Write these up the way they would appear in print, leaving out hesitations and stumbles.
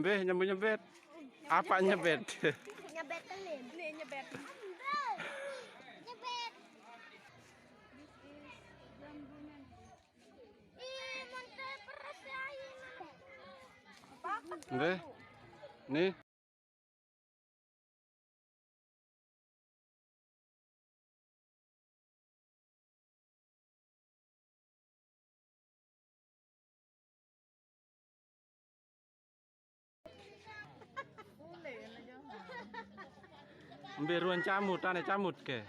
Mbeh nyebet. Apa nyebet? Nyebet kelin. Nih nyebet. Nyebet. Ih, monte peras air. Mbeh. Nih. Mbeh ruan camut, ane camut ke.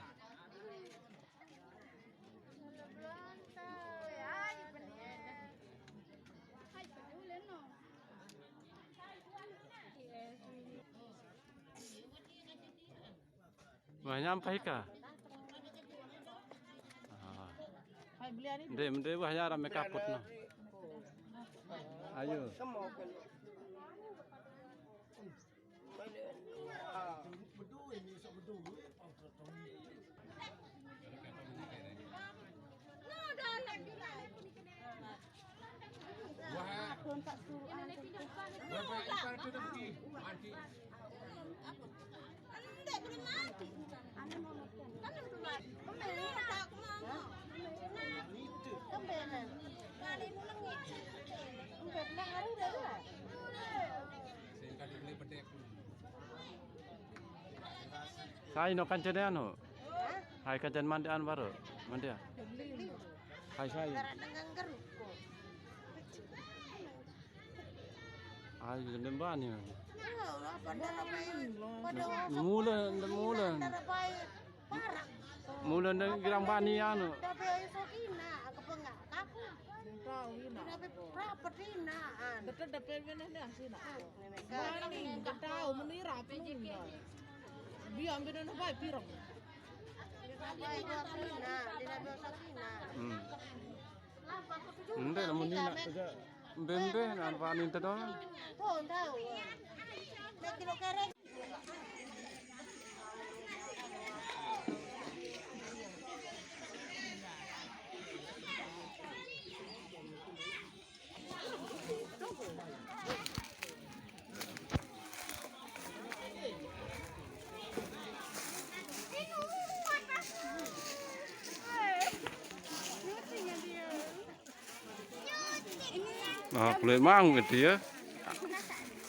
Wah nyampai kah? Ndek wah ya rame kaput no. Ayo. Saya no kancane anu. Hai kancan mandian baru. Mandia. Hai saya. Ayo jendem bani. Mula nang girang bani anu. Ndek namun ini nak kerja bembe nan panin tedon. Oh, kulit mang gitu ya.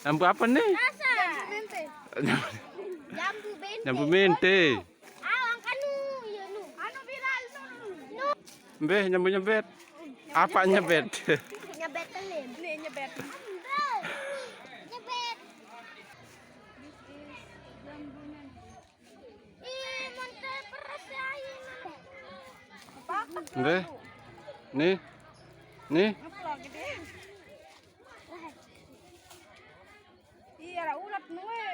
Jambu apa nih? Jambu mente. Awang kanu, ya nu. Anu viral nu. Mbeh nyebet. Apa nyebet? Nyebet kelin. Nih nyebet. Nyebet. Ih, monte peras air. Mbeh. Nih. Nih. Iya lah ulat nue.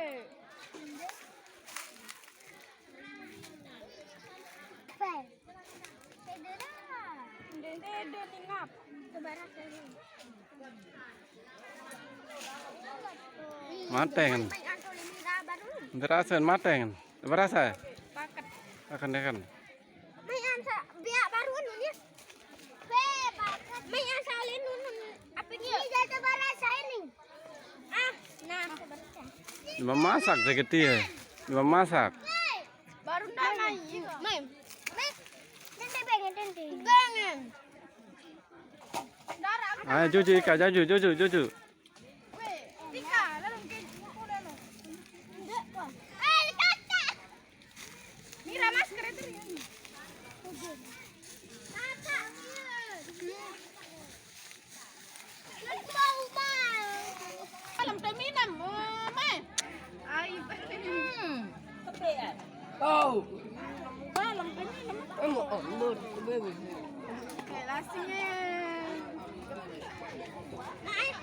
Dede ngap. Mateng. Berasan mateng. Berasa? Paket. Akan kan. Mayan sa biak baru nunya. Paket. Mayan salin nun. Apa ni? Jadi berasa ini. Nah, Memasak sakit ya. Memasak. Baru dah naik. Main. Nanti pengen. Ayo cuci Ika, cuci. Tika, dalam kau dalam. Kata. Mira masker itu ya. Kata. Bau bau. Alam terminam, mai. Ay, Oh, alam terminam. Kelasnya. Naik.